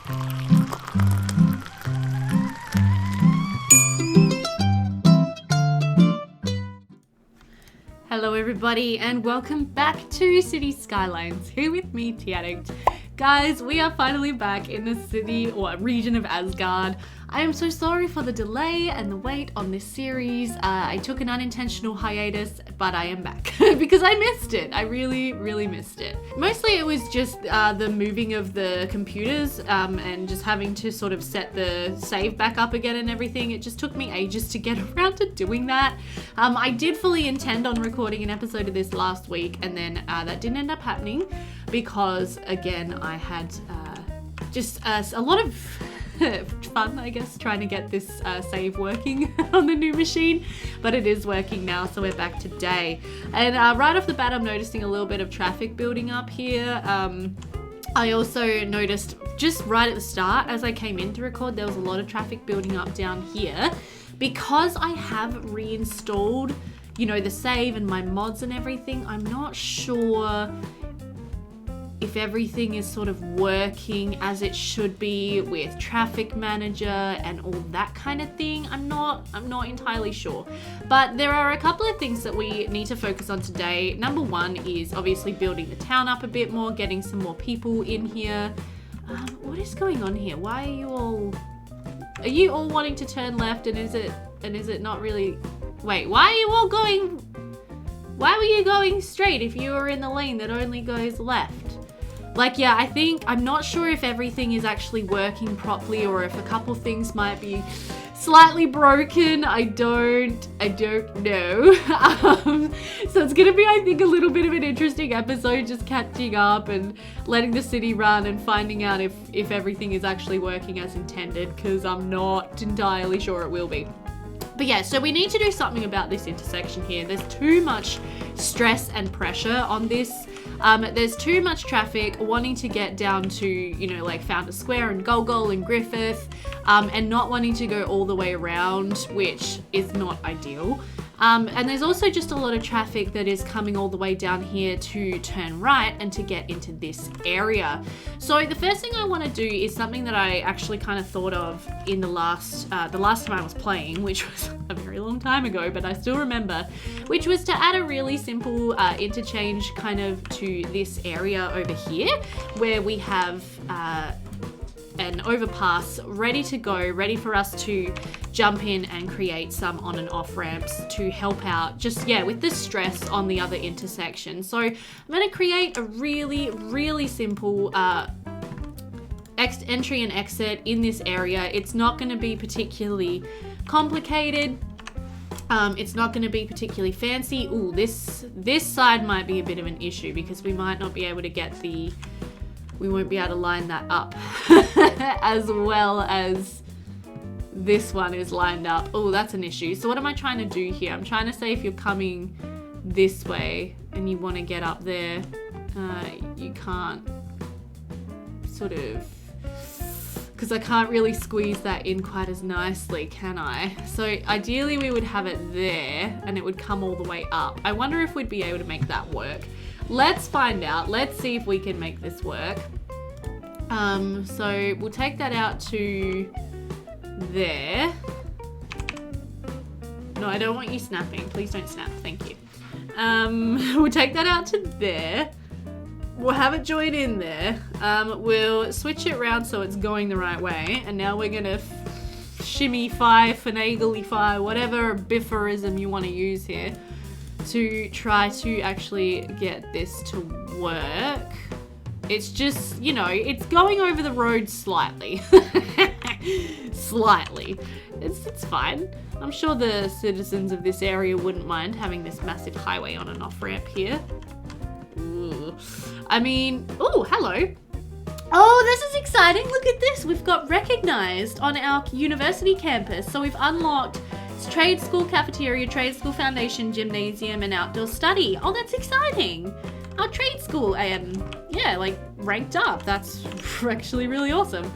Hello everybody and welcome back to Cities Skylines, here with me, Addict. Guys, we are finally back in the city or region of Asgard. I am so sorry for the delay and the wait on this series. I took an unintentional hiatus, but I am back because I missed it. I really missed it. Mostly it was just the moving of the computers and just having to sort of set the save back up again and everything. It just took me ages to get around to doing that. I did fully intend on recording an episode of this last week, and then that didn't end up happening because, again, I had just a lot of fun, I guess, trying to get this save working on the new machine, but it is working now, so we're back today. And right off the bat, I'm noticing a little bit of traffic building up here. I also noticed just right at the start, as I came in to record, there was a lot of traffic building up down here. Because I have reinstalled, you know, the save and my mods and everything, I'm not sure if everything is sort of working as it should be with traffic manager and all that kind of thing. I'm not entirely sure, but there are a couple of things that we need to focus on today. Number one is obviously building the town up a bit more, getting some more people in here. What is going on here? Why are you all wanting to turn left, and is it not really? Wait, why were you going straight if you were in the lane that only goes left? Like, yeah, I'm not sure if everything is actually working properly or if a couple things might be slightly broken. I don't know. So it's gonna be, I think, a little bit of an interesting episode, just catching up and letting the city run and finding out if everything is actually working as intended, because I'm not entirely sure it will be. But yeah, so we need to do something about this intersection here. There's too much stress and pressure on this. There's too much traffic wanting to get down to, you know, like Founders Square and Golgol and Griffith, and not wanting to go all the way around, which is not ideal. And there's also just a lot of traffic that is coming all the way down here to turn right and to get into this area. So the first thing I want to do is something that I actually kind of thought of in the last time I was playing, which was a very long time ago, but I still remember, which was to add a really simple interchange kind of to this area over here, where we have an overpass ready to go, ready for us to jump in and create some on and off ramps to help out just, yeah, with the stress on the other intersection. So I'm going to create a really simple entry and exit in this area. It's not going to be particularly complicated. It's not going to be particularly fancy. Ooh, this side might be a bit of an issue because we might not be able to get we won't be able to line that up as well as this one is lined up. Oh, that's an issue. So what am I trying to do here? I'm trying to say if you're coming this way and you want to get up there, you can't sort of, because I can't really squeeze that in quite as nicely, can I? So ideally we would have it there and it would come all the way up. I wonder if we'd be able to make that work. Let's find out. Let's see if we can make this work. So we'll take that out to there. No, I don't want you snapping. Please don't snap. Thank you. We'll take that out to there. We'll have it join in there. We'll switch it around so it's going the right way. And now we're gonna shimmy-fy, finagle-fy, whatever bifferism you want to use here, to try to actually get this to work. It's just, you know, it's going over the road slightly. Slightly. It's fine. I'm sure the citizens of this area wouldn't mind having this massive highway on and off ramp here. Ooh. I mean, oh, hello. Oh, this is exciting. Look at this. We've got recognized on our university campus. So we've unlocked trade school cafeteria, trade school foundation, gymnasium, and outdoor study. Oh, that's exciting. Our trade school, and yeah, like ranked up. That's actually really awesome.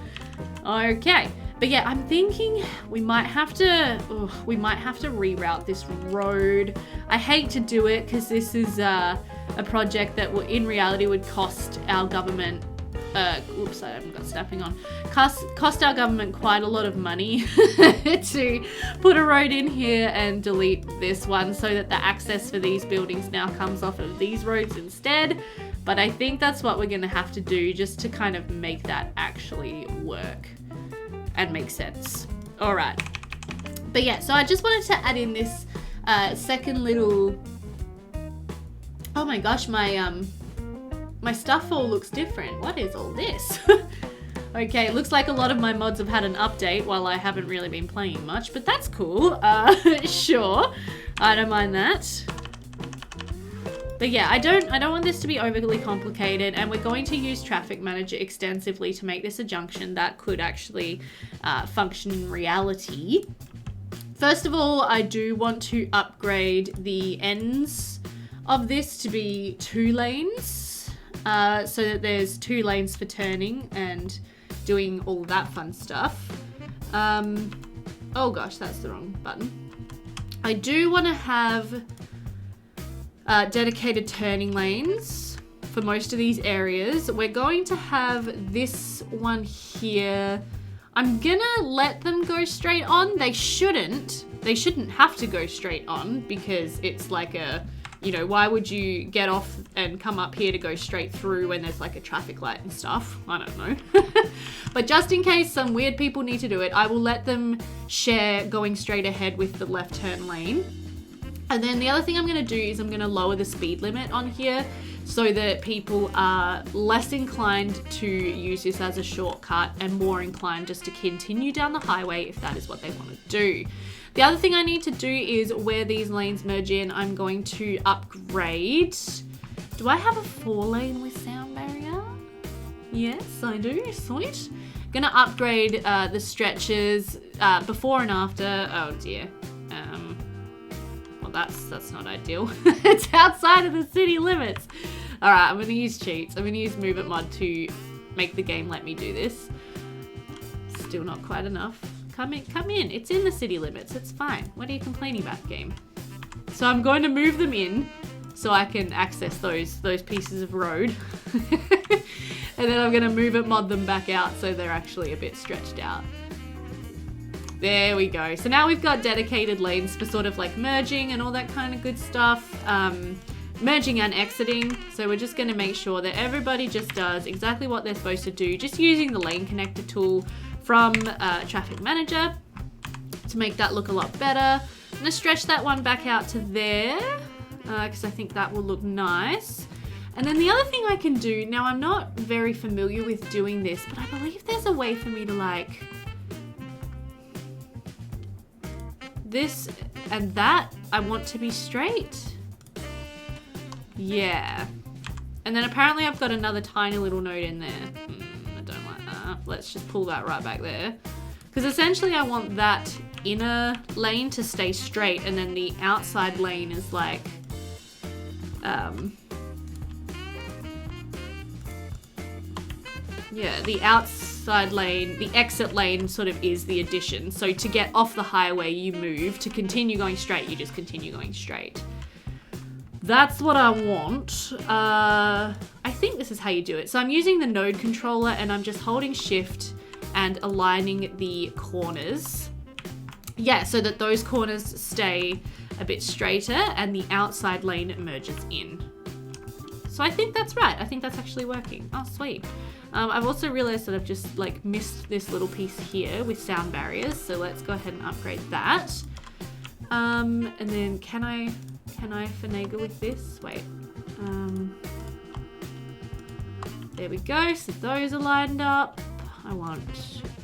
Okay. But yeah, I'm thinking we might have to reroute this road. I hate to do it because this is a project that in reality would cost our government oops, I haven't got snapping on, cost our government quite a lot of money to put a road in here and delete this one so that the access for these buildings now comes off of these roads instead. But I think that's what we're going to have to do just to kind of make that actually work and make sense. All right. But yeah, so I just wanted to add in this second little... Oh my gosh, my stuff all looks different. What is all this? Okay, it looks like a lot of my mods have had an update while I haven't really been playing much, but that's cool. Sure, I don't mind that. But yeah, I don't want this to be overly complicated, and we're going to use Traffic Manager extensively to make this a junction that could actually function in reality. First of all, I do want to upgrade the ends of this to be 2 lanes, so that there's 2 lanes for turning and doing all that fun stuff. Oh gosh, that's the wrong button. I do want to have dedicated turning lanes for most of these areas. We're going to have this one here. I'm gonna let them go straight on. They shouldn't have to go straight on because it's like a, you know, why would you get off and come up here to go straight through when there's like a traffic light and stuff? I don't know. But just in case some weird people need to do it, I will let them share going straight ahead with the left turn lane. And then the other thing I'm going to do is I'm going to lower the speed limit on here so that people are less inclined to use this as a shortcut and more inclined just to continue down the highway if that is what they want to do. The other thing I need to do is where these lanes merge in, I'm going to upgrade. Do I have a 4-lane with sound barrier? Yes, I do. Sweet. Gonna upgrade the stretches before and after. Oh dear. Well, that's not ideal. It's outside of the city limits. All right, I'm gonna use cheats. I'm gonna use Move It Mod to make the game let me do this. Still not quite enough. Come in. It's in the city limits. It's fine. What are you complaining about, game? So I'm going to move them in so I can access those pieces of road. And then I'm going to Move It Mod them back out so they're actually a bit stretched out. There we go. So now we've got dedicated lanes for sort of like merging and all that kind of good stuff. Merging and exiting. So we're just going to make sure that everybody just does exactly what they're supposed to do, just using the lane connector tool from Traffic Manager to make that look a lot better. I'm going to stretch that one back out to there because I think that will look nice. And then the other thing I can do, now I'm not very familiar with doing this, but I believe there's a way for me to like this and that I want to be straight. Yeah. And then apparently I've got another tiny little node in there. I don't like that. Let's just pull that right back there. Because essentially I want that inner lane to stay straight and then the outside lane is like, yeah, the outside lane, the exit lane sort of is the addition. So to get off the highway, you move. To continue going straight, you just continue going straight. That's what I want. I think this is how you do it. So I'm using the node controller and I'm just holding shift and aligning the corners. Yeah, so that those corners stay a bit straighter and the outside lane merges in. So I think that's right. I think that's actually working. Oh, sweet. I've also realized that I've just like missed this little piece here with sound barriers. So let's go ahead and upgrade that. And then can I finagle with this? Wait. There we go. So those are lined up. I want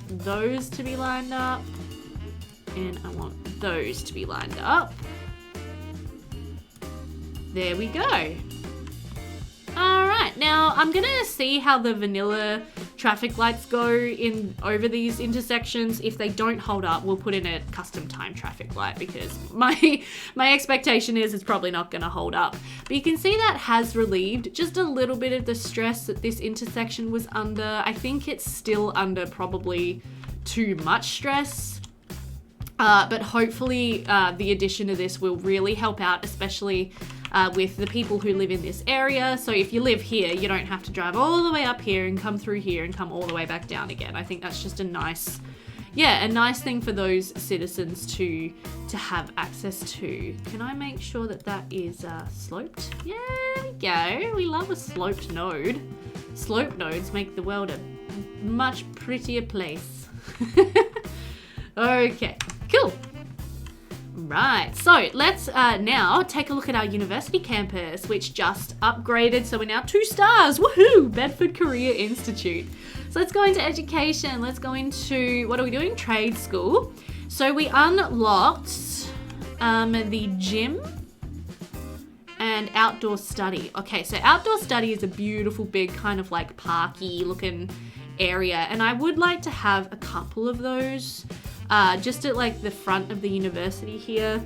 those to be lined up. And I want those to be lined up. There we go. Alright, now I'm gonna see how the vanilla traffic lights go in over these intersections. If they don't hold up, we'll put in a custom time traffic light because my expectation is it's probably not gonna hold up. But you can see that has relieved just a little bit of the stress that this intersection was under. I think it's still under probably too much stress. But hopefully the addition of this will really help out, especially with the people who live in this area. So if you live here, you don't have to drive all the way up here and come through here and come all the way back down again. I think that's just a nice thing for those citizens to have access to. Can I make sure that that is sloped? Yeah, there we go. We love a sloped node. Slope nodes make the world a much prettier place. Okay, cool. Right, so let's now take a look at our university campus, which just upgraded. So we're now 2 stars. Woohoo! Bedford Career Institute. So let's go into education. Let's go into, what are we doing? Trade school. So we unlocked the gym and outdoor study. Okay, so outdoor study is a beautiful big kind of like parky looking area. And I would like to have a couple of those just at like the front of the university here.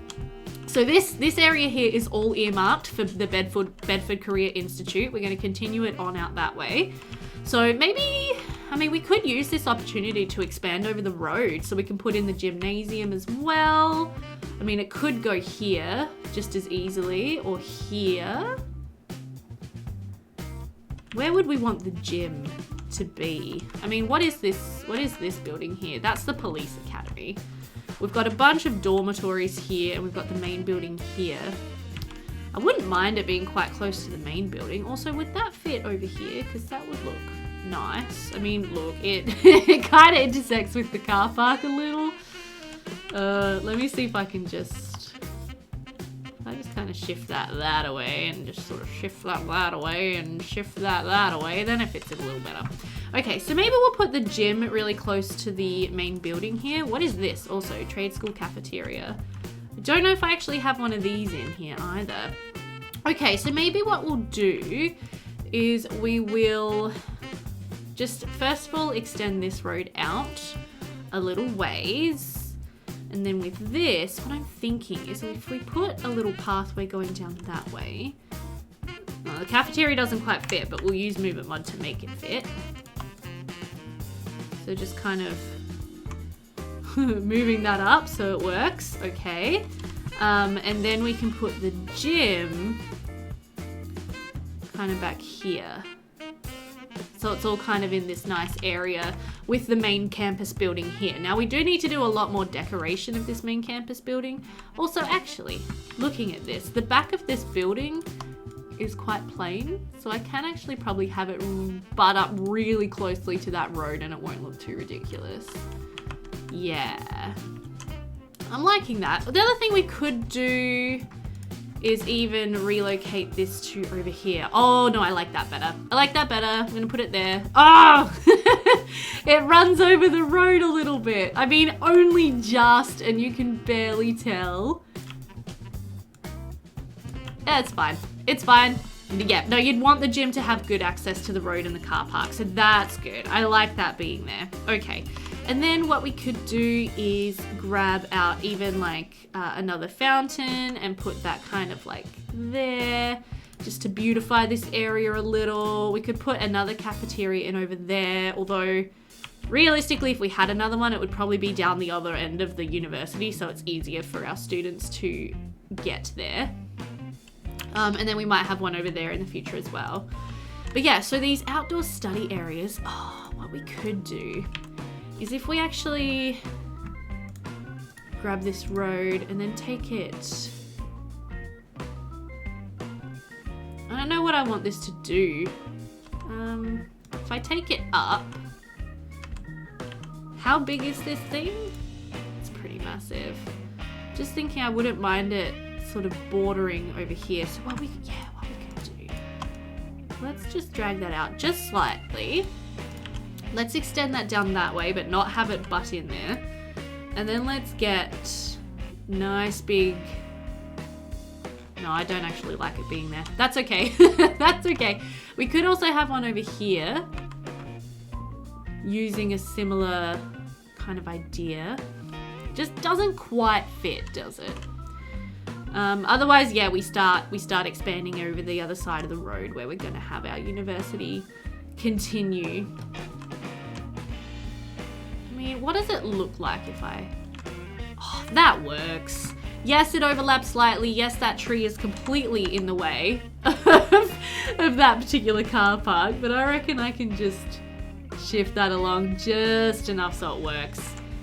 So this area here is all earmarked for the Bedford Career Institute. We're going to continue it on out that way. So maybe, I mean, we could use this opportunity to expand over the road so we can put in the gymnasium as well. I mean, it could go here just as easily, or here. Where would we want the gym to be? I mean, what is this building here? That's the police academy. We've got a bunch of dormitories here, and we've got the main building here. I wouldn't mind it being quite close to the main building. Also, would that fit over here? Because that would look nice. I mean, look, it kind of intersects with the car park a little. Let me see if I can just kind of shift that away and just sort of shift that away and shift that away. Then it fits it a little better. Okay, so maybe we'll put the gym really close to the main building here. What is this? Also, trade school cafeteria. I don't know if I actually have one of these in here either. Okay, so maybe what we'll do is we will just first of all extend this road out a little ways. And then with this, what I'm thinking is if we put a little pathway going down that way. Well, the cafeteria doesn't quite fit, but we'll use Movement Mod to make it fit. So just kind of moving that up so it works. Okay. And then we can put the gym kind of back here. So it's all kind of in this nice area with the main campus building here. Now we do need to do a lot more decoration of this main campus building. Also, actually, looking at this, the back of this building is quite plain. So I can actually probably have it butt up really closely to that road and it won't look too ridiculous. Yeah. I'm liking that. The other thing we could do is even relocate this to over here. Oh no, I like that better. I like that better. I'm gonna put it there. Oh, it runs over the road a little bit. I mean, only just, and you can barely tell. Yeah, it's fine. It's fine. Yeah, no, you'd want the gym to have good access to the road and the car park, so that's good. I like that being there. Okay. And then what we could do is grab out even like another fountain and put that kind of like there just to beautify this area a little. We could put another cafeteria in over there, although realistically if we had another one it would probably be down the other end of the university, so it's easier for our students to get there. And then we might have one over there in the future as well. But yeah, so these outdoor study areas, what we could do is if we actually grab this road and then take it, I don't know what I want this to do. If I take it up, how big is this thing? It's pretty massive. Just thinking I wouldn't mind it sort of bordering over here. So what we can do, let's just drag that out just slightly. Let's extend that down that way, but not have it butt in there. And then let's get nice big... No, I don't actually like it being there. That's okay. That's okay. We could also have one over here using a similar kind of idea. Just doesn't quite fit, does it? Otherwise, yeah, we start expanding over the other side of the road where we're going to have our university continue. I mean, what does it look like if I... Oh, that works. Yes, it overlaps slightly. Yes, that tree is completely in the way of that particular car park, but I reckon I can just shift that along just enough so it works.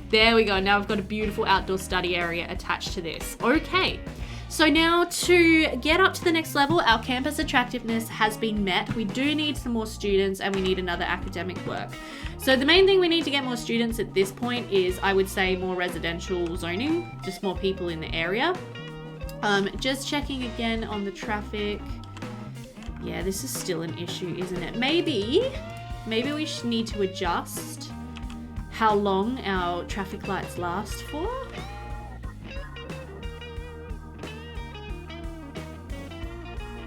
There we go. Now I've got a beautiful outdoor study area attached to this. Okay. So now to get up to the next level, our campus attractiveness has been met. We do need some more students and we need another academic work. So the main thing we need to get more students at this point is, I would say, more residential zoning, just more people in the area. Just checking again on the traffic. Yeah, this is still an issue, isn't it? Maybe we should need to adjust how long our traffic lights last for.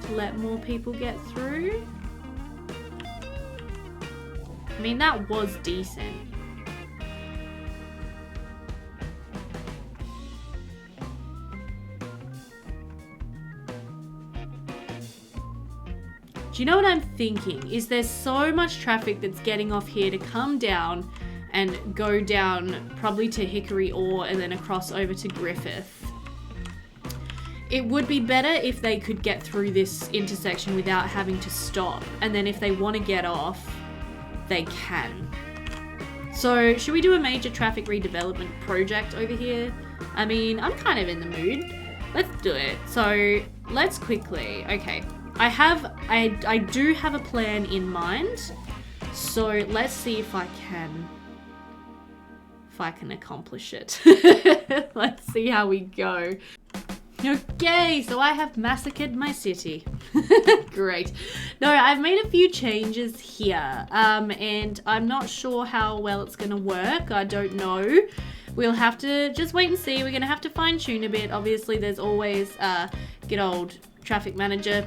To let more people get through. I mean, that was decent. Do you know what I'm thinking? Is there's so much traffic that's getting off here to come down and go down probably to Hickory Ore and then across over to Griffith. It would be better if they could get through this intersection without having to stop. And then if they want to get off, they can. So should we do a major traffic redevelopment project over here? I mean, I'm kind of in the mood. Let's do it. So let's quickly, okay. I do have a plan in mind. So let's see if I can accomplish it. Let's see how we go. Okay, so I have massacred my city. Great. No, I've made a few changes here, and I'm not sure how well it's going to work. I don't know. We'll have to just wait and see. We're going to have to fine tune a bit. Obviously, there's always good old traffic manager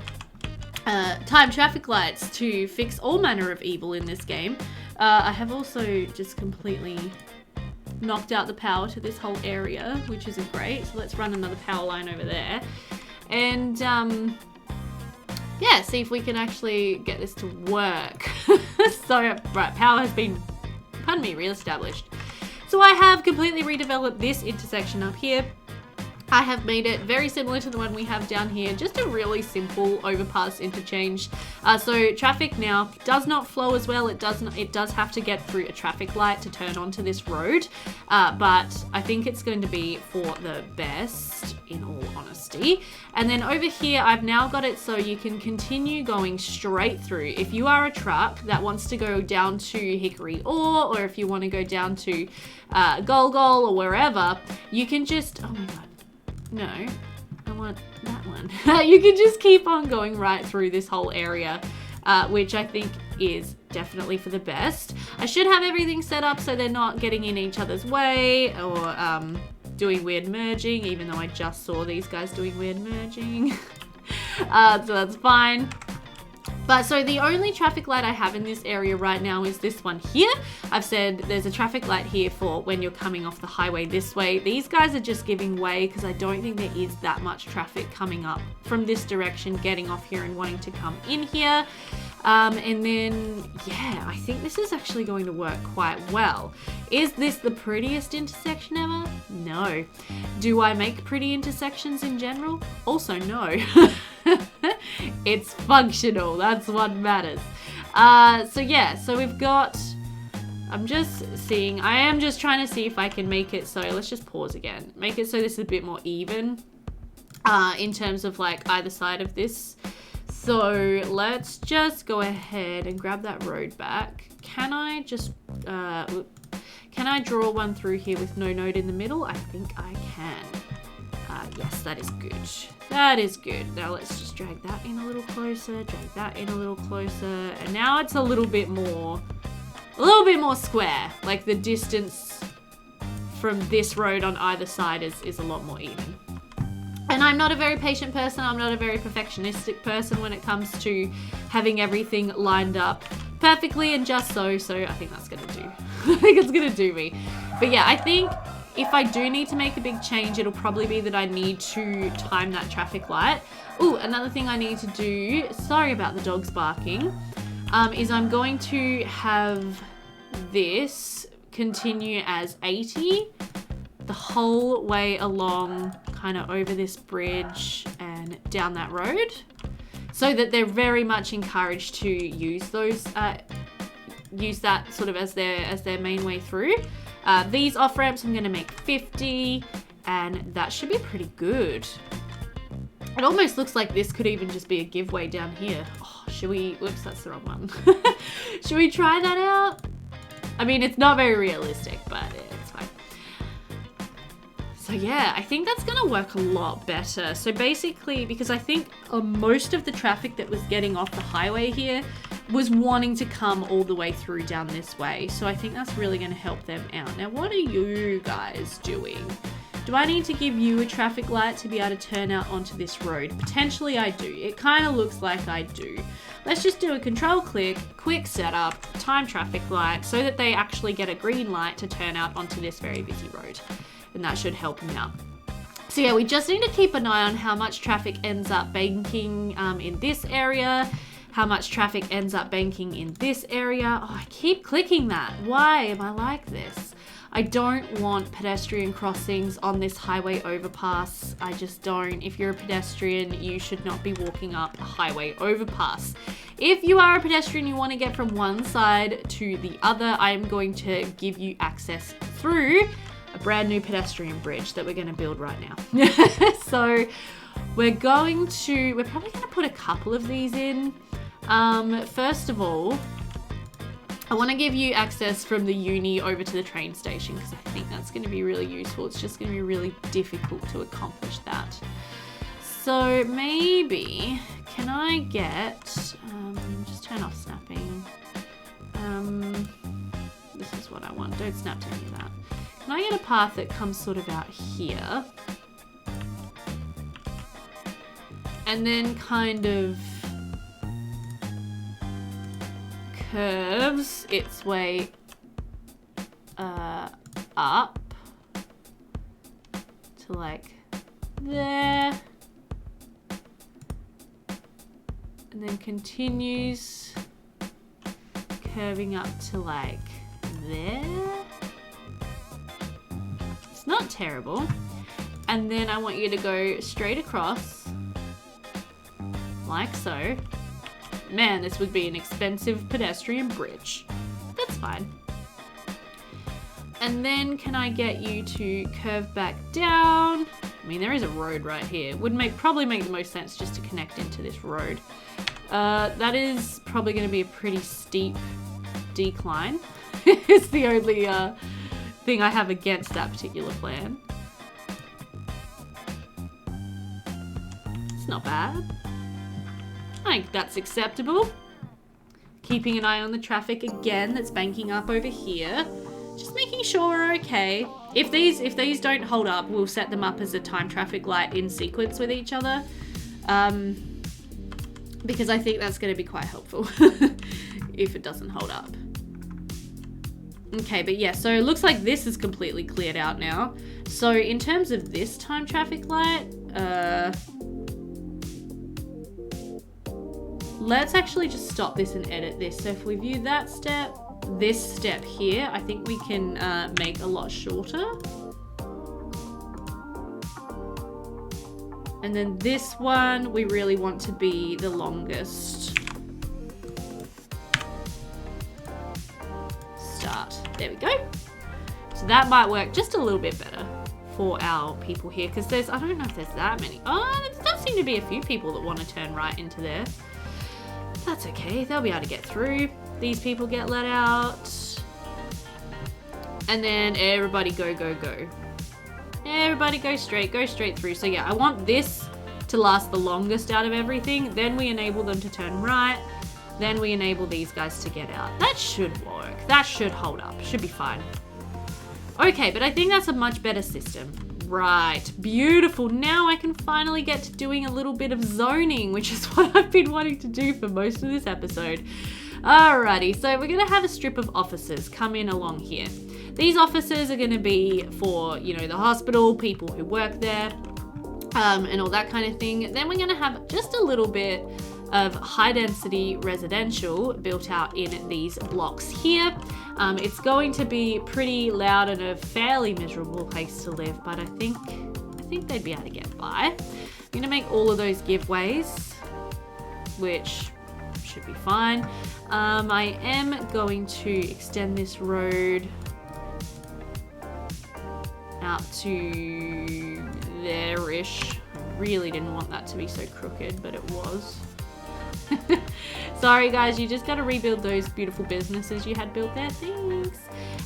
time traffic lights to fix all manner of evil in this game. I have also just completely knocked out the power to this whole area, which isn't great. So let's run another power line over there and yeah, see if we can actually get this to work. So right, power has been, pardon me, re-established. So I have completely redeveloped this intersection up here. I have made it very similar to the one we have down here, just a really simple overpass interchange. So traffic now does not flow as well. It does have to get through a traffic light to turn onto this road, but I think it's going to be for the best, in all honesty. And then over here, I've now got it so you can continue going straight through. If you are a truck that wants to go down to Hickory Ore, or if you want to go down to Gol or wherever, you can just, oh my god. No, I want that one. You can just keep on going right through this whole area, which I think is definitely for the best. I should have everything set up so they're not getting in each other's way or doing weird merging, even though I just saw these guys doing weird merging. So that's fine. But so the only traffic light I have in this area right now is this one here. I've said there's a traffic light here for when you're coming off the highway this way. These guys are just giving way because I don't think there is that much traffic coming up from this direction, getting off here and wanting to come in here. And then, yeah, I think this is actually going to work quite well. Is this the prettiest intersection ever? No. Do I make pretty intersections in general? Also, no. It's functional. That's what matters. So yeah, so we've got, I am just trying to see if I can make it so, let's just pause again. Make it so this is a bit more even in terms of like either side of this. So let's just go ahead and grab that road back. Can I just, can I draw one through here with no node in the middle? I think I can. Yes, that is good. That is good. Now let's just drag that in a little closer, drag that in a little closer. And now it's a little bit more square. Like the distance from this road on either side is a lot more even. And I'm not a very patient person. I'm not a very perfectionistic person when it comes to having everything lined up perfectly and just so. So I think that's gonna do. I think it's gonna do me. But yeah, I think if I do need to make a big change, it'll probably be that I need to time that traffic light. Ooh, another thing I need to do, sorry about the dogs barking, is I'm going to have this continue as 80 the whole way along kind of over this bridge and down that road, so that they're very much encouraged to use those, use that sort of as their main way through. These off ramps I'm going to make 50, and that should be pretty good. It almost looks like this could even just be a giveaway down here. Oh, should we? Whoops, that's the wrong one. Should we try that out? I mean, it's not very realistic, but it's fine. So yeah, I think that's gonna work a lot better. So basically, because I think most of the traffic that was getting off the highway here was wanting to come all the way through down this way. So I think that's really gonna help them out. Now, what are you guys doing? Do I need to give you a traffic light to be able to turn out onto this road? Potentially I do. It kind of looks like I do. Let's just do a control click, quick setup, time traffic light, so that they actually get a green light to turn out onto this very busy road. And that should help them out. So yeah, we just need to keep an eye on how much traffic ends up banking in this area, how much traffic ends up banking in this area. Oh, I keep clicking that. Why am I like this? I don't want pedestrian crossings on this highway overpass. I just don't. If you're a pedestrian, you should not be walking up a highway overpass. If you are a pedestrian, you want to get from one side to the other, I'm going to give you access through a brand new pedestrian bridge that we're going to build right now. So we're probably going to put a couple of these in. First of all, I want to give you access from the uni over to the train station, because I think that's going to be really useful. It's just going to be really difficult to accomplish that. So maybe, can I get, just turn off snapping. This is what I want. Don't snap to any of that. Can I get a path that comes sort of out here? And then kind of curves its way up to like there, and then continues curving up to like there. It's not terrible. And then I want you to go straight across like so. Man, this would be an expensive pedestrian bridge. That's fine. And then can I get you to curve back down? I mean, there is a road right here. Would probably make the most sense just to connect into this road. That is probably going to be a pretty steep decline. It's the only thing I have against that particular plan. It's not bad. I think that's acceptable. Keeping an eye on the traffic again that's banking up over here. Just making sure we're okay. If these don't hold up, we'll set them up as a time traffic light in sequence with each other. Because I think that's going to be quite helpful if it doesn't hold up. Okay, but yeah, so it looks like this is completely cleared out now. So in terms of this time traffic light, let's actually just stop this and edit this. So if we view that step, this step here, I think we can make a lot shorter. And then this one, we really want to be the longest. Start. There we go. So that might work just a little bit better for our people here, because I don't know if there's that many. Oh, there does seem to be a few people that want to turn right into there. That's okay, they'll be able to get through. These people get let out. And then everybody go, go, go. Everybody go straight through. So yeah, I want this to last the longest out of everything. Then we enable them to turn right. Then we enable these guys to get out. That should work. That should hold up. Should be fine. Okay, but I think that's a much better system. Right, beautiful. Now I can finally get to doing a little bit of zoning, which is what I've been wanting to do for most of this episode. Alrighty, so we're gonna have a strip of offices come in along here. These offices are gonna be for, the hospital, people who work there, and all that kind of thing. Then we're gonna have just a little bit of high density residential built out in these blocks here. It's going to be pretty loud and a fairly miserable place to live, but I think think they'd be able to get by. I'm gonna make all of those giveaways, which should be fine. I am going to extend this road out to there-ish. I really didn't want that to be so crooked, but it was. Sorry guys, you just gotta rebuild those beautiful businesses you had built there. Thanks.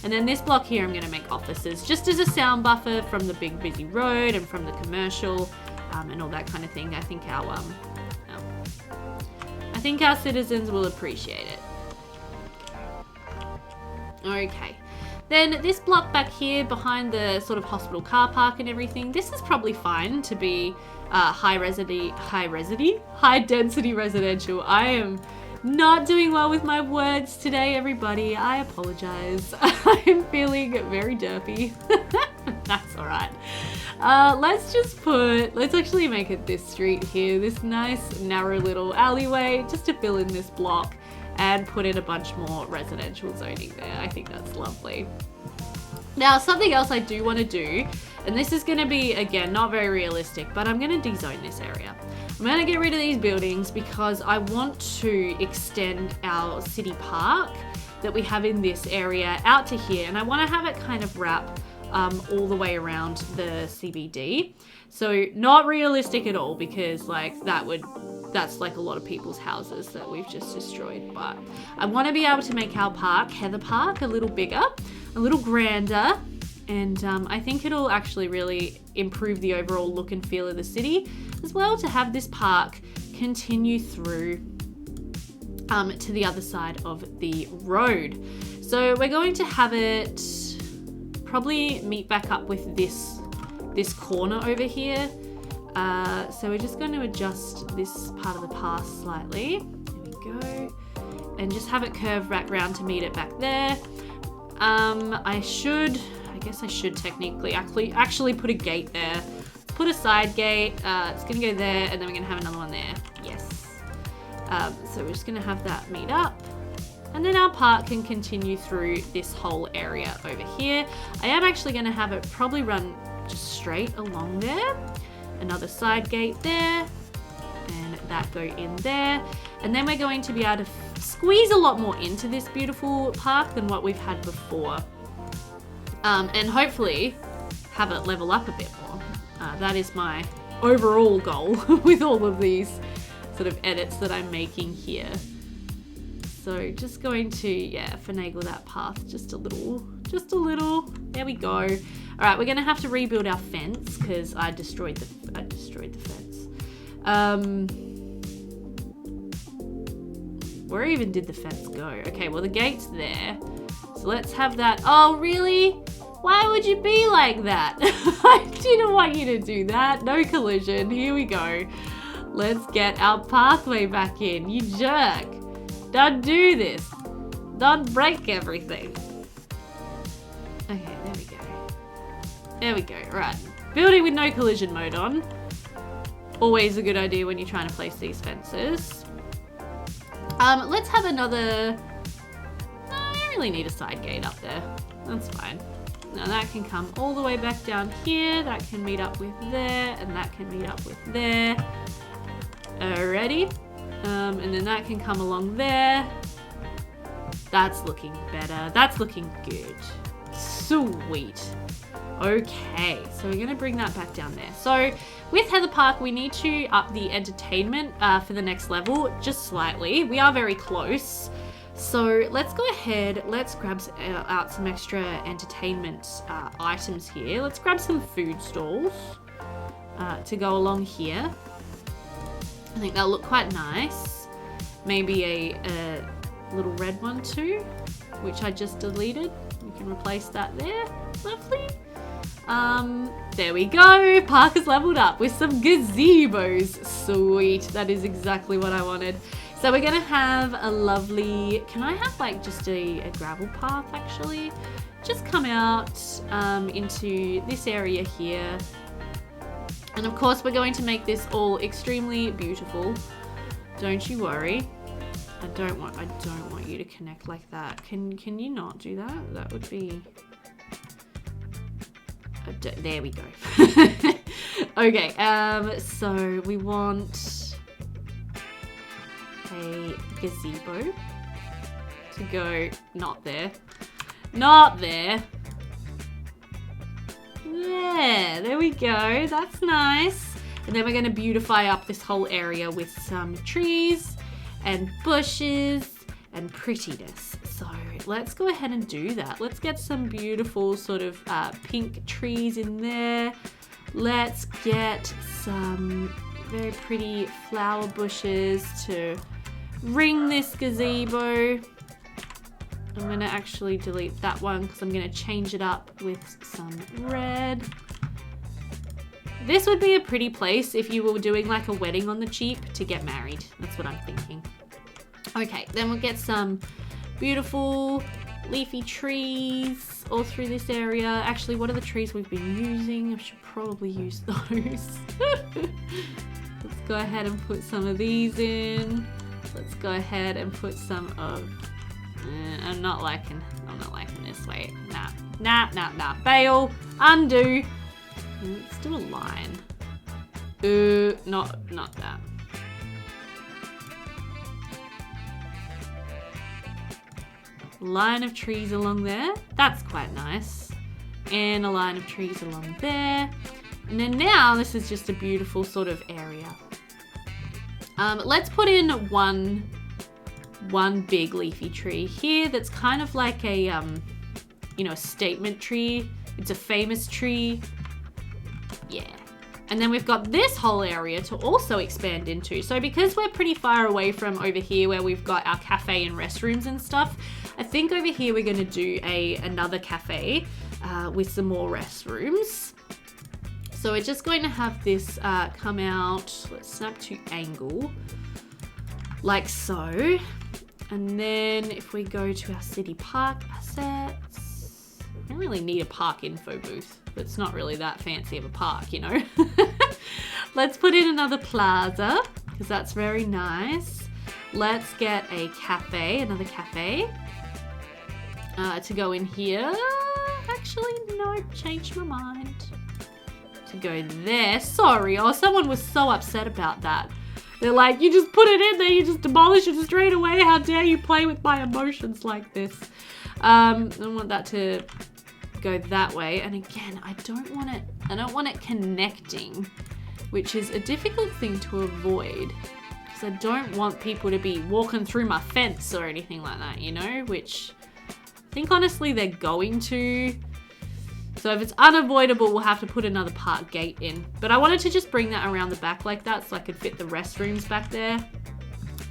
And then this block here I'm gonna make offices, just as a sound buffer from the big busy road and from the commercial and all that kind of thing. I think our citizens will appreciate it. Okay. Then this block back here behind the sort of hospital car park and everything, this is probably fine to be high density residential. I am not doing well with my words today, everybody. I apologize. I'm feeling very derpy. That's all right. Let's actually make it this street here, this nice narrow little alleyway, just to fill in this block and put in a bunch more residential zoning there. I think that's lovely. Now, something else I do want to do, and this is going to be, again, not very realistic, but I'm going to dezone this area. I'm going to get rid of these buildings because I want to extend our city park that we have in this area out to here, and I want to have it kind of wrap all the way around the CBD. So not realistic at all, because like that's like a lot of people's houses that we've just destroyed. But I want to be able to make our park, Heather Park, a little bigger, a little grander, and I think it'll actually really improve the overall look and feel of the city as well, to have this park continue through to the other side of the road. So we're going to have it probably meet back up with this corner over here. So we're just going to adjust this part of the path slightly. There we go. And just have it curve back round to meet it back there. I guess I should technically actually put a gate there. Put a side gate. It's going to go there, and then we're going to have another one there. Yes. So we're just going to have that meet up. And then our park can continue through this whole area over here. I am actually going to have it probably run just straight along there. Another side gate there, and that go in there. And then we're going to be able to squeeze a lot more into this beautiful park than what we've had before. And hopefully have it level up a bit more. That is my overall goal with all of these sort of edits that I'm making here. So just going to, finagle that path just a little. There we go. All right, we're gonna have to rebuild our fence because I destroyed the fence. Where even did the fence go? Okay, well the gate's there. So let's have that. Oh, really? Why would you be like that? I didn't want you to do that. No collision. Here we go. Let's get our pathway back in. You jerk. Don't do this. Don't break everything. Okay, there we go. There we go. Right. Building with no collision mode on. Always a good idea when you're trying to place these fences. Let's have another... No, I don't really need a side gate up there. That's fine. Now that can come all the way back down here. That can meet up with there. And that can meet up with there. Alrighty. And then that can come along there. That's looking better. That's looking good. Sweet. Okay, so we're gonna bring that back down there. So with Heather Park, we need to up the entertainment for the next level just slightly. We are very close. So let's go ahead, let's grab out some extra entertainment items here. Let's grab some food stalls to go along here. I think that'll look quite nice. Maybe a little red one too, which I just deleted. We can replace that there. Lovely. There we go. Park is leveled up with some gazebos. Sweet. That is exactly what I wanted. So we're gonna have a lovely, can I have like just a gravel path actually? Just come out into this area here. And of course we're going to make this all extremely beautiful. Don't you worry. I don't want you to connect like that. Can you not do that? That would be... There we go. Okay, so we want a gazebo to go not there. Not there. There we go. That's nice. And then we're going to beautify up this whole area with some trees and bushes and prettiness. So let's go ahead and do that. Let's get some beautiful sort of pink trees in there. Let's get some very pretty flower bushes to ring this gazebo. I'm going to actually delete that one because I'm going to change it up with some red. This would be a pretty place if you were doing like a wedding on the cheap to get married. That's what I'm thinking. Okay, then we'll get some beautiful leafy trees all through this area. Actually, what are the trees we've been using? I should probably use those. Let's go ahead and put some of these in. Let's go ahead and put some of... I'm not liking this. Wait, nah. Bail, undo. Let's do a line. Not that. Line of trees along there. That's quite nice. And a line of trees along there. And then now this is just a beautiful sort of area. Let's put in one big leafy tree here that's kind of like a, a statement tree. It's a famous tree. Yeah. And then we've got this whole area to also expand into. So because we're pretty far away from over here where we've got our cafe and restrooms and stuff, I think over here we're going to do another cafe with some more restrooms. So we're just going to have this come out. Let's snap to angle. Like so. And then if we go to our city park assets, I don't really need a park info booth. It's not really that fancy of a park, you know. Let's put in another plaza because that's very nice. Let's get a cafe, another cafe to go in here. Actually, no, changed my mind. To go there. Sorry, someone was so upset about that. They're like, you just put it in there, you just demolish it straight away. How dare you play with my emotions like this? I want that to go that way. And again, I don't want it connecting, which is a difficult thing to avoid because I don't want people to be walking through my fence or anything like that, you know, which I think honestly they're going to. So if it's unavoidable, we'll have to put another park gate in. But I wanted to just bring that around the back like that so I could fit the restrooms back there.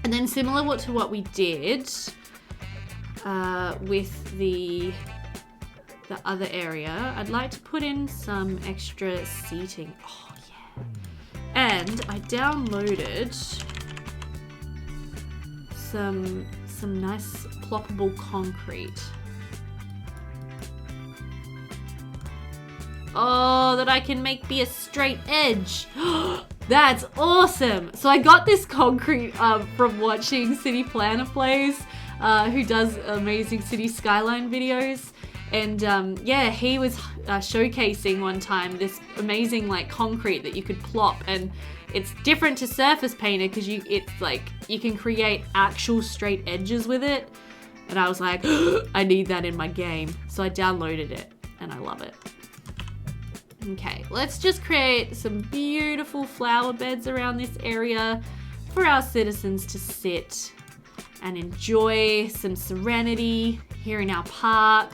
And then similar to what we did with the other area, I'd like to put in some extra seating. Oh, yeah. And I downloaded some nice ploppable concrete. Oh, that I can make be a straight edge. That's awesome. So I got this concrete from watching City Planner Plays, who does amazing Cities Skyline videos. And yeah, he was showcasing one time this amazing like concrete that you could plop, and it's different to surface painted because it's like you can create actual straight edges with it. And I was like, I need that in my game. So I downloaded it and I love it. Okay, let's just create some beautiful flower beds around this area for our citizens to sit and enjoy some serenity here in our park.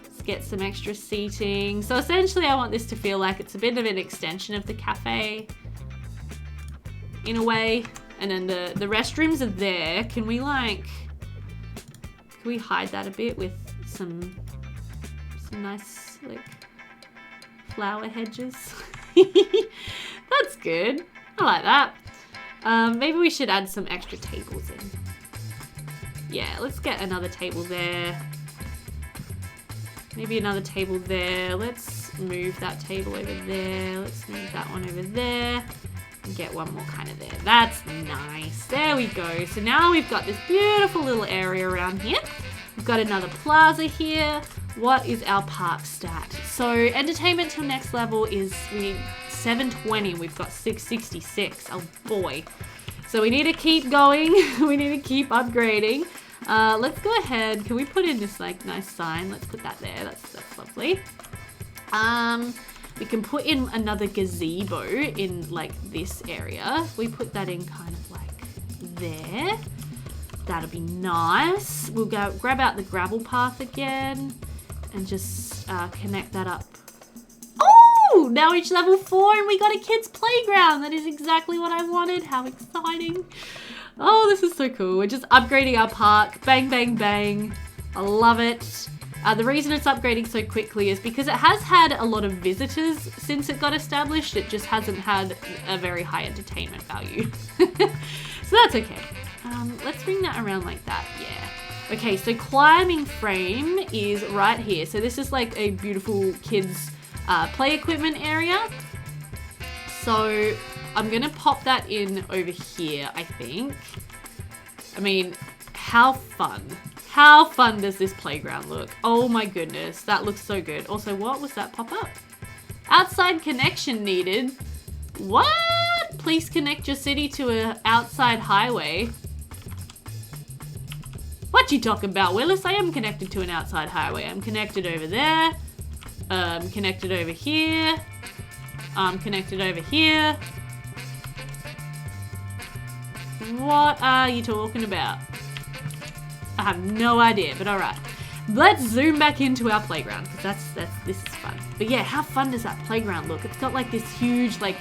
Let's get some extra seating. So essentially I want this to feel like it's a bit of an extension of the cafe in a way. And then the restrooms are there. Can we hide that a bit with some nice like flower hedges? That's good. I like that. Maybe we should add some extra tables in. Yeah, let's get another table there. Maybe another table there. Let's move that table over there. Let's move that one over there. And get one more kind of there. That's nice. There we go. So now we've got this beautiful little area around here. We've got another plaza here. What is our park stat? So entertainment till next level is we need 720. We've got 666. Oh boy. So we need to keep going. We need to keep upgrading. Let's go ahead. Can we put in this like nice sign? Let's put that there. That's lovely. We can put in another gazebo in like this area. We put that in kind of like there. That'll be nice. We'll go grab out the gravel path again and just connect that up. Oh, now it's level 4 and we got a kid's playground. That is exactly what I wanted. How exciting. Oh, this is so cool. We're just upgrading our park. Bang, bang, bang. I love it. The reason it's upgrading so quickly is because it has had a lot of visitors since it got established. It just hasn't had a very high entertainment value. So that's okay. Let's bring that around like that. Yeah. Okay, so climbing frame is right here. So this is like a beautiful kids play equipment area. So I'm gonna pop that in over here, I think. I mean, how fun. How fun does this playground look? Oh my goodness, that looks so good. Also, what was that pop up? Outside connection needed. What? Please connect your city to an outside highway. What you talking about, Willis? I am connected to an outside highway. I'm connected over there. Connected over here. I'm connected over here. What are you talking about? I have no idea, but all right. Let's zoom back into our playground because this is fun. But yeah, how fun does that playground look? It's got like this huge like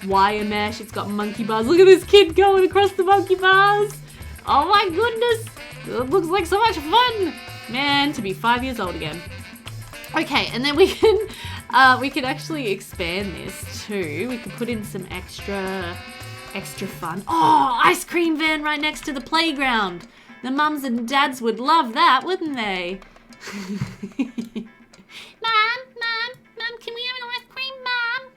wire mesh. It's got monkey bars. Look at this kid going across the monkey bars. Oh my goodness. It looks like so much fun. Man, to be 5 years old again. Okay, and then we can actually expand this too. We can put in some extra fun. Oh, ice cream van right next to the playground. The mums and dads would love that, wouldn't they? Mom, can we have an ice cream, Mom?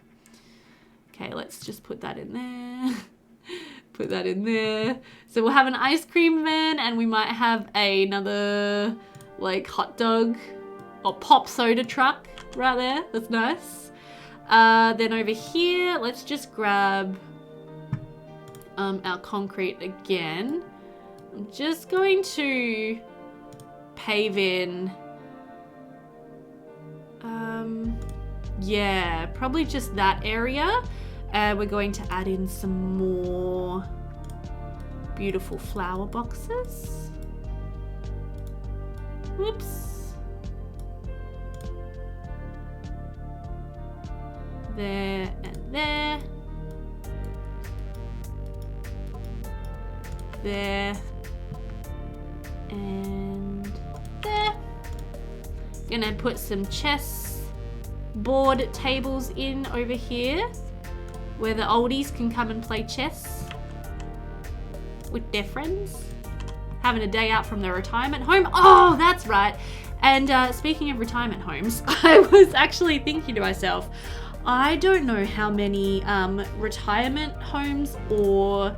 Okay, let's just put that in there. Put that in there. So we'll have an ice cream van and we might have another like hot dog or pop soda truck right there. That's nice. Then over here, let's just grab our concrete again. I'm just going to pave in, yeah, probably just that area. We're going to add in some more beautiful flower boxes. Whoops. There and there. There. And there. Gonna put some chess board tables in over here where the oldies can come and play chess with their friends, having a day out from their retirement home. Oh, that's right. And speaking of retirement homes, I was actually thinking to myself, I don't know how many retirement homes or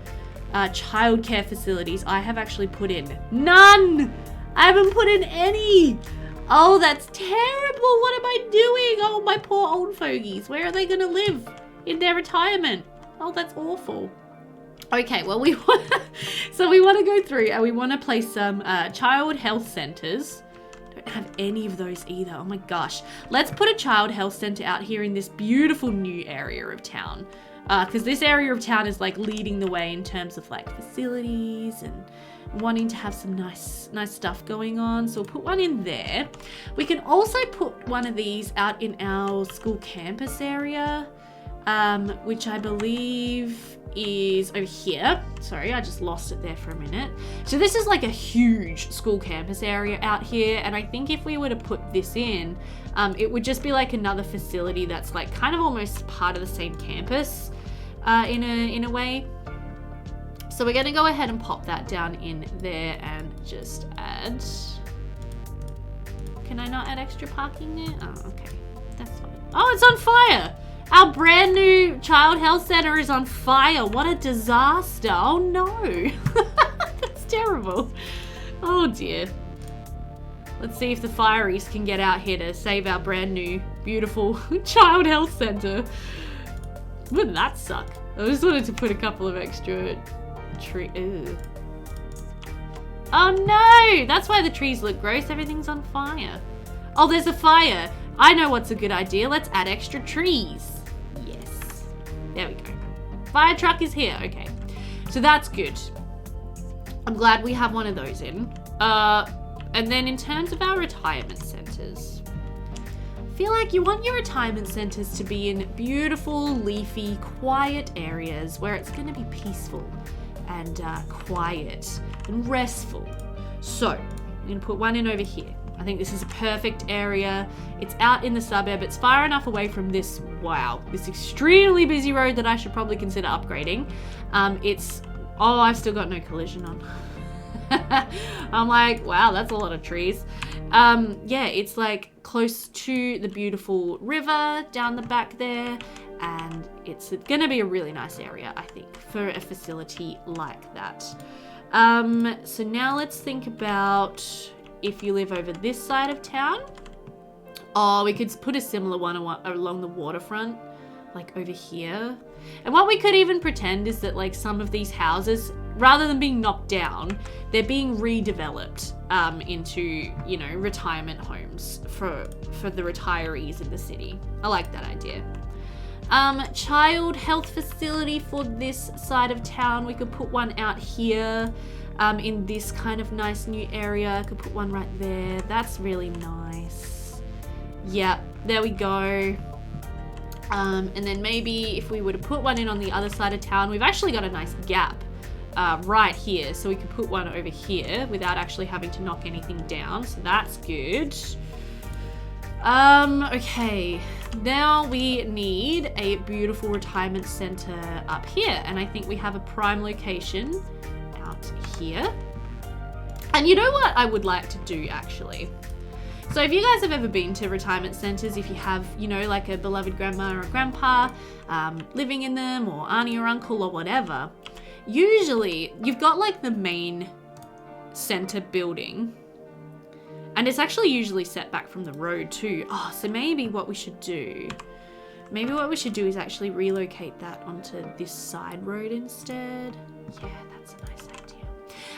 childcare facilities I have actually put in. None! I haven't put in any! Oh, that's terrible! What am I doing? Oh, my poor old fogies. Where are they gonna live in their retirement? Oh, that's awful. Okay, well, we want to go through and we want to place some child health centers. Don't have any of those either. Oh my gosh. Let's put a child health center out here in this beautiful new area of town. Because this area of town is like leading the way in terms of like facilities and wanting to have some nice stuff going on. So we'll put one in there. We can also put one of these out in our school campus area, which I believe is over here. Sorry, I just lost it there for a minute. So this is like a huge school campus area out here, and I think if we were to put this in, it would just be like another facility that's like kind of almost part of the same campus in a way. So we're going to go ahead and pop that down in there and just add... Can I not add extra parking there? Oh, okay. That's fine. Oh, it's on fire! Our brand new child health center is on fire. What a disaster. Oh no. That's terrible. Oh dear. Let's see if the fireys can get out here to save our brand new, beautiful child health center. Wouldn't that suck? I just wanted to put a couple of extra tree. Ew. Oh no! That's why the trees look gross. Everything's on fire. Oh, there's a fire. I know what's a good idea. Let's add extra trees. Yes. There we go. Fire truck is here. Okay. So that's good. I'm glad we have one of those in. And then in terms of our retirement centers, I feel like you want your retirement centers to be in beautiful, leafy, quiet areas where it's going to be peaceful and quiet and restful. So I'm going to put one in over here. I think this is a perfect area. It's out in the suburb. It's far enough away from this, wow, this extremely busy road that I should probably consider upgrading. Oh, I've still got no collision on. I'm like, wow, that's a lot of trees. Yeah, it's like close to the beautiful river down the back there. And it's gonna be a really nice area, I think, for a facility like that. So now let's think about if you live over this side of town. Oh, we could put a similar one along the waterfront, like over here. And what we could even pretend is that like some of these houses, rather than being knocked down, they're being redeveloped into, you know, retirement homes for the retirees in the city. I like that idea. Child health facility for this side of town. We could put one out here in this kind of nice new area. Could put one right there. That's really nice. Yep, there we go. And then maybe if we were to put one in on the other side of town, we've actually got a nice gap right here. So we could put one over here without actually having to knock anything down. So that's good. Okay, now we need a beautiful retirement center up here. And I think we have a prime location out here. And you know what I would like to do actually? So if you guys have ever been to retirement centers, if you have, you know, like a beloved grandma or grandpa living in them, or auntie or uncle or whatever, usually you've got like the main center building, and it's actually usually set back from the road too. Oh, so maybe what we should do is actually relocate that onto this side road instead. Yeah, that's a nice idea.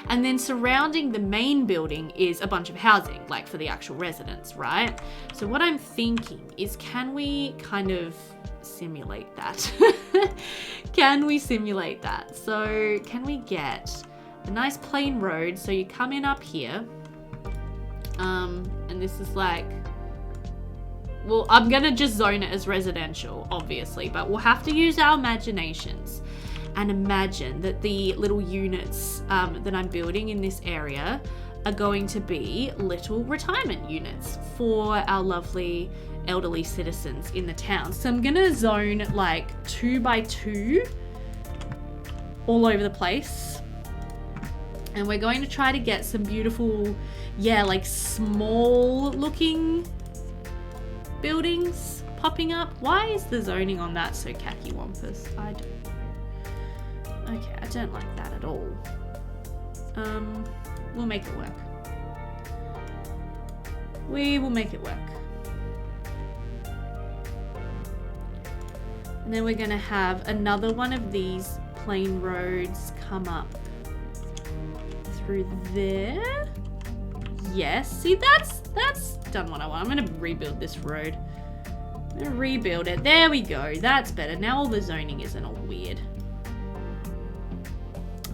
And then surrounding the main building is a bunch of housing, like for the actual residents, right? So what I'm thinking is, can we kind of simulate that? Can we simulate that? So can we get a nice plain road? So you come in up here, and this is like, well, I'm gonna just zone it as residential, obviously, but we'll have to use our imaginations and imagine that the little units that I'm building in this area are going to be little retirement units for our lovely elderly citizens in the town. So I'm gonna zone like 2 by 2 all over the place. And we're going to try to get some beautiful, yeah, like small looking buildings popping up. Why is the zoning on that so khaki wampus? I don't know. Okay, I don't like that at all. We'll make it work. We will make it work. And then we're gonna have another one of these plain roads come up through there. Yes, see, that's done what I want. I'm gonna rebuild this road. I'm gonna rebuild it. There we go. That's better. Now all the zoning isn't all weird.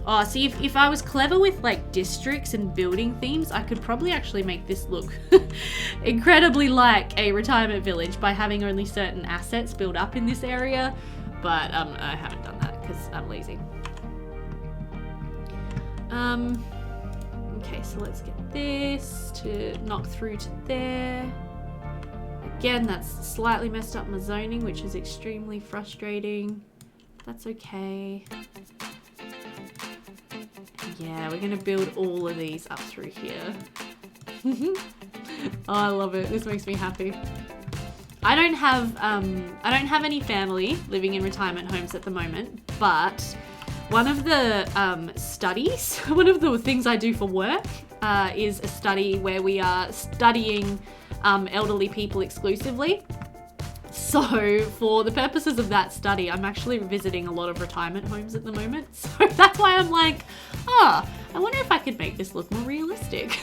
Oh, see, if I was clever with like districts and building themes, I could probably actually make this look incredibly like a retirement village by having only certain assets built up in this area. But I haven't done that because I'm lazy. Okay, so let's get this to knock through to there. Again, that's slightly messed up my zoning, which is extremely frustrating. That's okay. Yeah, we're gonna build all of these up through here. Oh, I love it. This makes me happy. I don't have any family living in retirement homes at the moment, but one of the studies, one of the things I do for work is a study where we are studying elderly people exclusively. So for the purposes of that study, I'm actually visiting a lot of retirement homes at the moment. So that's why I'm like, I wonder if I could make this look more realistic.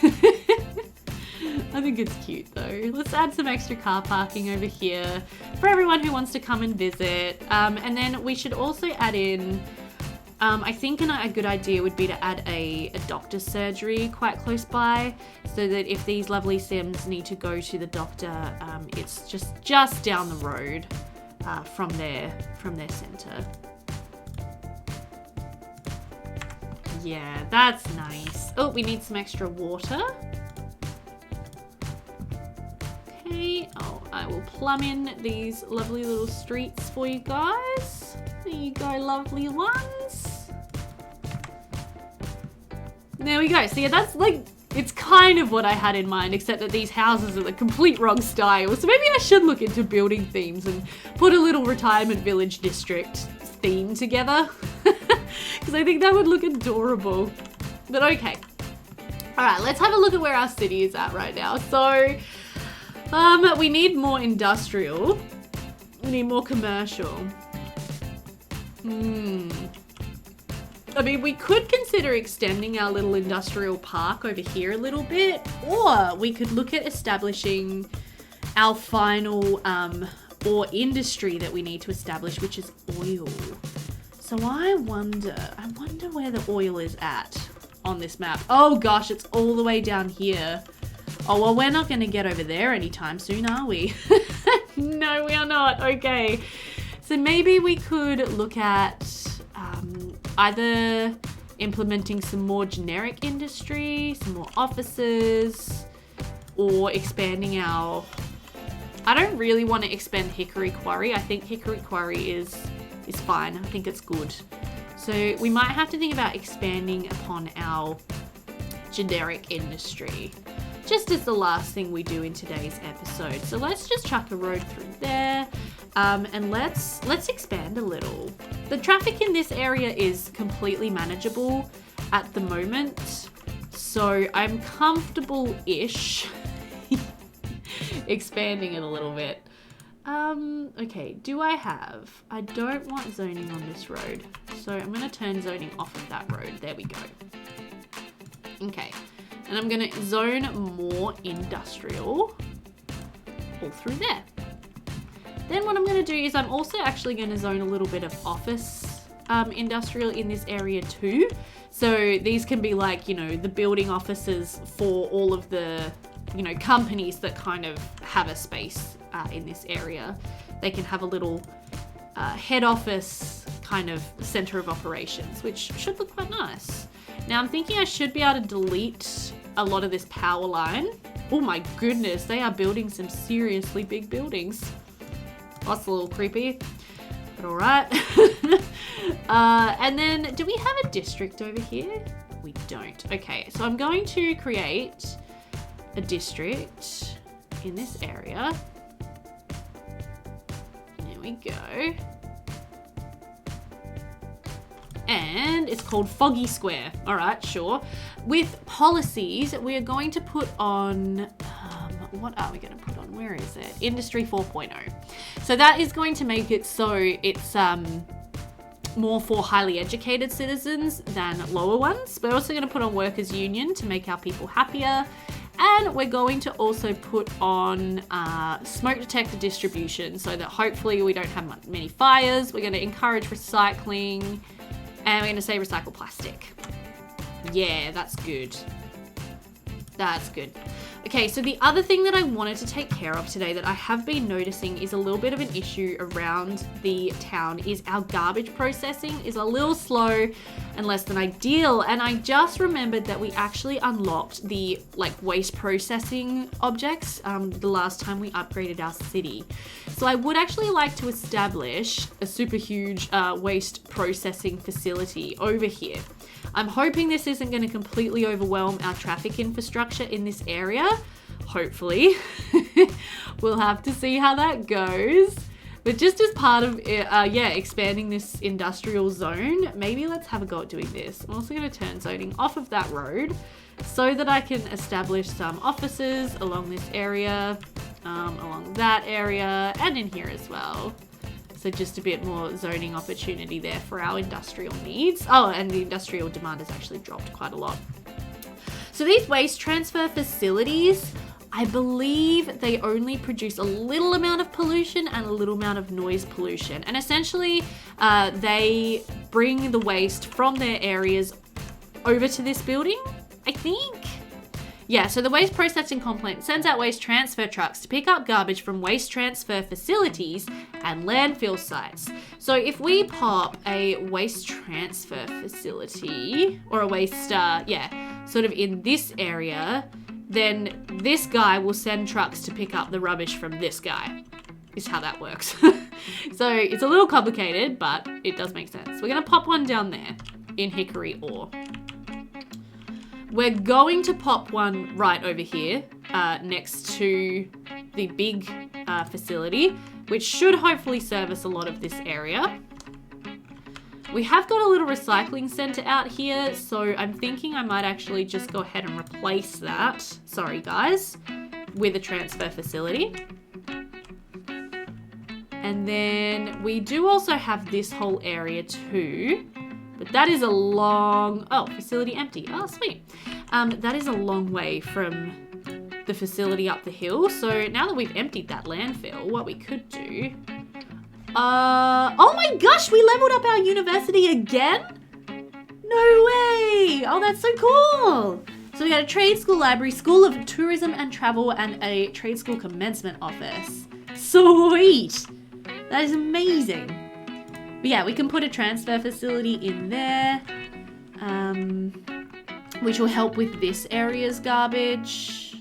I think it's cute though. Let's add some extra car parking over here for everyone who wants to come and visit. And then we should also add in, I think a good idea would be to add a doctor's surgery quite close by, so that if these lovely Sims need to go to the doctor, it's just down the road from their center. Yeah, that's nice. Oh, we need some extra water. Okay, I will plumb in these lovely little streets for you guys. There you go, lovely ones. There we go. So yeah, that's like, it's kind of what I had in mind, except that these houses are the complete wrong style. So maybe I should look into building themes and put a little retirement village district theme together. Because I think that would look adorable. But okay. All right, let's have a look at where our city is at right now. So we need more industrial. We need more commercial. I mean, we could consider extending our little industrial park over here a little bit, or we could look at establishing our final ore industry that we need to establish, which is oil. So I wonder where the oil is at on this map. Oh gosh, it's all the way down here. Oh, well, we're not going to get over there anytime soon, are we? No, we are not. Okay. So maybe we could look at either implementing some more generic industry, some more offices, or expanding our... I don't really want to expand Hickory Quarry. I think Hickory Quarry is fine. I think it's good. So we might have to think about expanding upon our generic industry, just as the last thing we do in today's episode. So let's just chuck a road through there, and let's expand a little. The traffic in this area is completely manageable at the moment, so I'm comfortable-ish expanding it a little bit. Okay, I don't want zoning on this road, so I'm going to turn zoning off of that road. There we go. Okay, and I'm going to zone more industrial all through there. Then what I'm going to do is I'm also actually going to zone a little bit of office industrial in this area too. So these can be like, you know, the building offices for all of the, you know, companies that kind of have a space in this area. They can have a little head office kind of center of operations, which should look quite nice. Now I'm thinking I should be able to delete a lot of this power line. Oh my goodness, they are building some seriously big buildings. That's a little creepy, but all right. And then do we have a district over here? We don't. Okay, so I'm going to create a district in this area. There we go. And it's called Foggy Square. All right, sure. With policies, we are going to put on, what are we going to put on? Where is it? Industry 4.0. So that is going to make it so it's more for highly educated citizens than lower ones. We're also going to put on workers' union to make our people happier. And we're going to also put on smoke detector distribution so that hopefully we don't have many fires. We're going to encourage recycling. And we're going to say recycle plastic. Yeah, that's good. That's good. Okay, so the other thing that I wanted to take care of today that I have been noticing is a little bit of an issue around the town is our garbage processing is a little slow and less than ideal. And I just remembered that we actually unlocked the waste processing objects the last time we upgraded our city. So I would actually like to establish a super huge waste processing facility over here. I'm hoping this isn't going to completely overwhelm our traffic infrastructure in this area. Hopefully. We'll have to see how that goes. But just as part of expanding this industrial zone, maybe let's have a go at doing this. I'm also going to turn zoning off of that road so that I can establish some offices along this area. along that area and in here as well. So just a bit more zoning opportunity there for our industrial needs. Oh, and the industrial demand has actually dropped quite a lot. So these waste transfer facilities, I believe they only produce a little amount of pollution and a little amount of noise pollution. And essentially, they bring the waste from their areas over to this building, I think. Yeah, so the waste processing complex sends out waste transfer trucks to pick up garbage from waste transfer facilities and landfill sites. So if we pop a waste transfer facility or a waste, sort of in this area, then this guy will send trucks to pick up the rubbish from this guy, is how that works. So it's a little complicated, but it does make sense. We're gonna pop one down there in hickory ore. We're going to pop one right over here next to the big facility, which should hopefully service a lot of this area. We have got a little recycling center out here, so I'm thinking I might actually just go ahead and replace that, sorry guys, with a transfer facility. And then we do also have this whole area too. But that is a long, facility empty. Oh, sweet. That is a long way from the facility up the hill. So now that we've emptied that landfill, what we could do, oh my gosh, we leveled up our university again? No way. Oh, that's so cool. So we got a trade school library, school of tourism and travel, and a trade school commencement office. Sweet. That is amazing. But yeah, we can put a transfer facility in there, which will help with this area's garbage.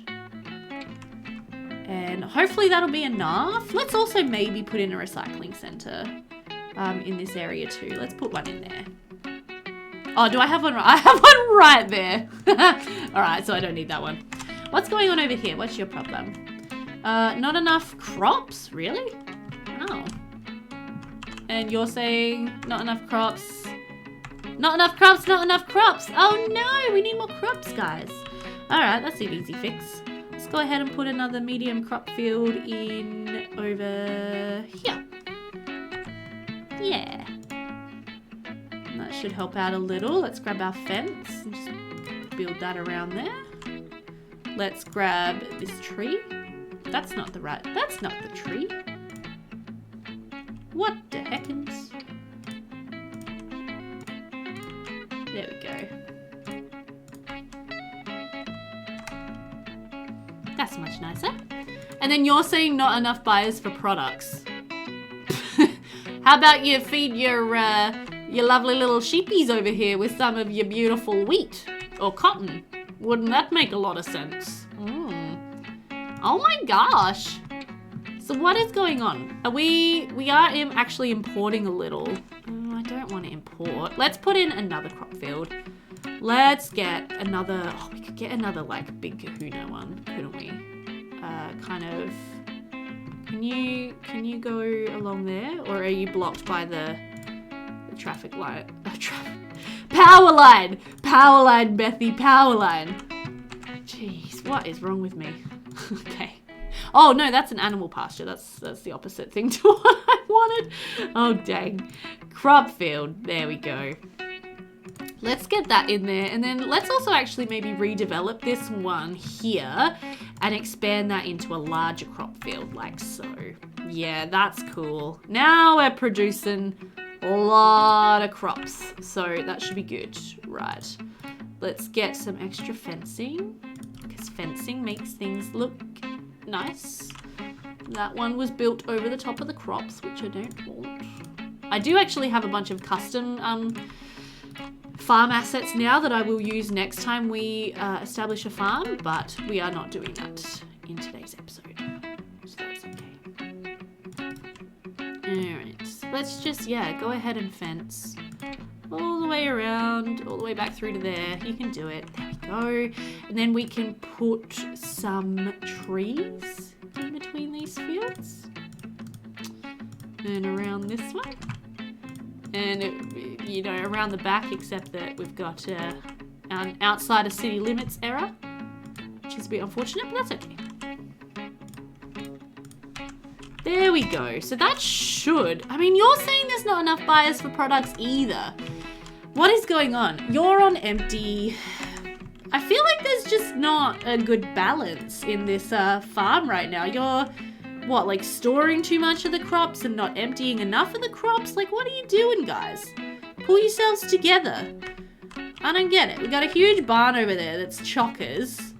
And hopefully that'll be enough. Let's also maybe put in a recycling center in this area too. Let's put one in there. Oh, do I have one? I have one right there. All right, so I don't need that one. What's going on over here? What's your problem? Not enough crops? Really? Oh. And you're saying not enough crops. Not enough crops, not enough crops. Oh no, we need more crops, guys. All right, that's an easy fix. Let's go ahead and put another medium crop field in over here. Yeah. And that should help out a little. Let's grab our fence and just build that around there. Let's grab this tree. That's not the tree. What the heckins? There we go. That's much nicer. And then you're saying not enough buyers for products. How about you feed your lovely little sheepies over here with some of your beautiful wheat or cotton? Wouldn't that make a lot of sense? Oh my gosh. So what is going on? We are actually importing a little. Oh, I don't want to import. Let's put in another crop field. Let's get another, we could get another like big kahuna one, couldn't we? Kind of, can you go along there? Or are you blocked by the traffic light? Power line! Power line, Bethy, power line. Jeez, what is wrong with me? Okay. Oh no, that's an animal pasture. That's the opposite thing to what I wanted. Oh dang. Crop field. There we go. Let's get that in there. And then let's also actually maybe redevelop this one here and expand that into a larger crop field like so. Yeah, that's cool. Now we're producing a lot of crops. So that should be good. Right. Let's get some extra fencing because fencing makes things look nice. That one was built over the top of the crops, which I don't want. I do actually have a bunch of custom farm assets now that I will use next time we establish a farm, but we are not doing that in today's episode. So that's okay. Alright, let's just, go ahead and fence all the way around, all the way back through to there. You can do it. There we go. And then we can put some trees in between these fields. And around this one. And, around the back, except that we've got an outside of city limits error, which is a bit unfortunate, but that's okay. There we go. So that should, I mean, you're saying there's not enough buyers for products either. What is going on? You're on empty. I feel like there's just not a good balance in this farm right now. You're, what, like storing too much of the crops and not emptying enough of the crops? Like, what are you doing, guys? Pull yourselves together. I don't get it. We got a huge barn over there that's chockers.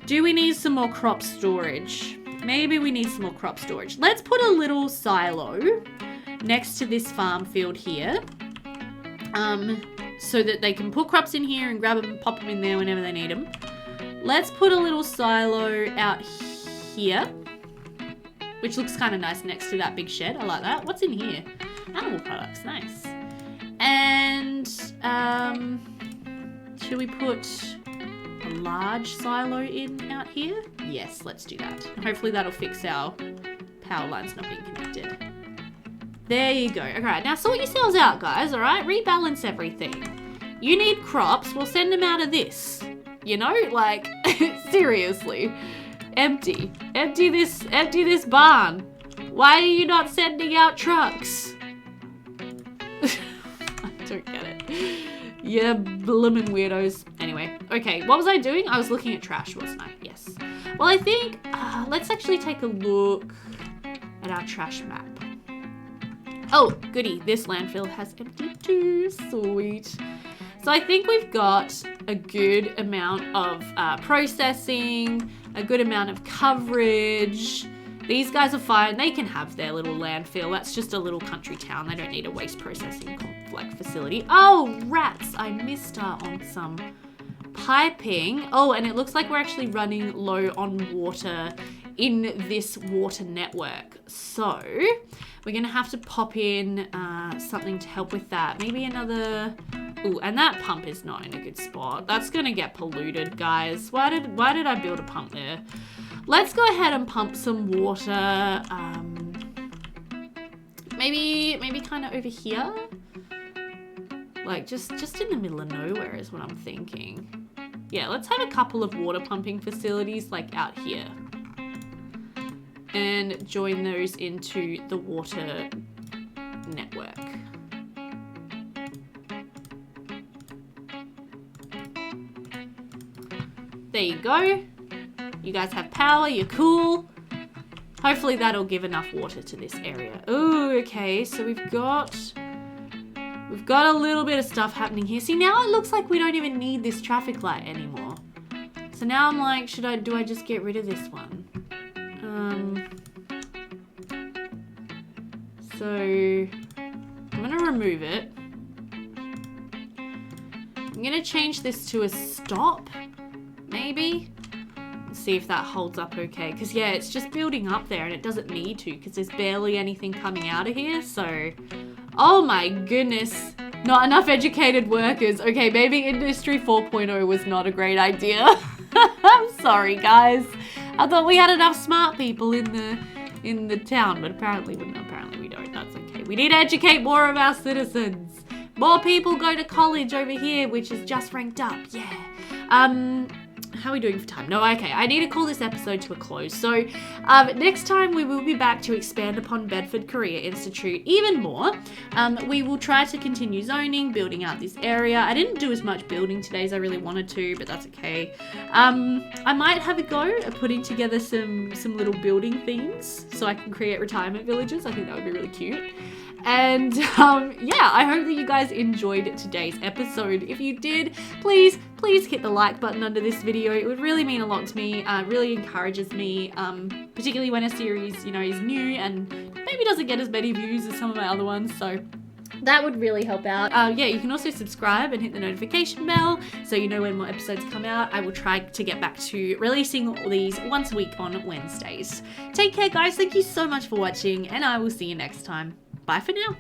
Do we need some more crop storage? Maybe we need some more crop storage. Let's put a little silo next to this farm field here. So that they can put crops in here and grab them and pop them in there whenever they need them. Let's put a little silo out here, which looks kind of nice next to that big shed. I like that. What's in here? Animal products. Nice. And should we put a large silo in out here? Yes, let's do that. Hopefully that'll fix our power lines not being connected. There you go. Alright, now sort yourselves out, guys, alright? Rebalance everything. You need crops, we'll send them out of this. You know, like, seriously. Empty. Empty this barn. Why are you not sending out trucks? I don't get it. Yeah, bloomin' weirdos. Anyway, okay, what was I doing? I was looking at trash, wasn't I? Yes. Well, I think, let's actually take a look at our trash map. Oh, goody, this landfill has emptied too. Sweet. So I think we've got a good amount of processing, a good amount of coverage. These guys are fine. They can have their little landfill. That's just a little country town. They don't need a waste processing facility. Oh, rats. I missed on some piping. Oh, and it looks like we're actually running low on water in this water network. So we're going to have to pop in something to help with that. Maybe another... Ooh, and that pump is not in a good spot. That's going to get polluted, guys. Why did I build a pump there? Let's go ahead and pump some water. Maybe kind of over here. Like just in the middle of nowhere is what I'm thinking. Yeah, let's have a couple of water pumping facilities like out here. And join those into the water network. There you go. You guys have power, you're cool. Hopefully that'll give enough water to this area. Oh, okay, so we've got a little bit of stuff happening here. See, now it looks like we don't even need this traffic light anymore. So now I'm like, do I just get rid of this one? So I'm gonna remove it. I'm gonna change this to a stop, maybe. See if that holds up okay, because yeah, it's just building up there and it doesn't need to because there's barely anything coming out of here. So, oh my goodness, not enough educated workers. Okay, maybe Industry 4.0 was not a great idea. I'm sorry, guys. I thought we had enough smart people in the town, but apparently we don't. That's okay. We need to educate more of our citizens. More people go to college over here, which is just ranked up. Yeah. How are we doing for time? No, okay. I need to call this episode to a close. So next time we will be back to expand upon Bedford Career Institute even more. We will try to continue zoning, building out this area. I didn't do as much building today as I really wanted to, but that's okay. I might have a go at putting together some little building themes so I can create retirement villages. I think that would be really cute. And yeah, I hope that you guys enjoyed today's episode. If you did, please hit the like button under this video. It would really mean a lot to me. Really encourages me, particularly when a series, is new and maybe doesn't get as many views as some of my other ones. So that would really help out. Yeah, you can also subscribe and hit the notification bell so you know when more episodes come out. I will try to get back to releasing all these once a week on Wednesdays. Take care, guys. Thank you so much for watching, and I will see you next time. Bye for now.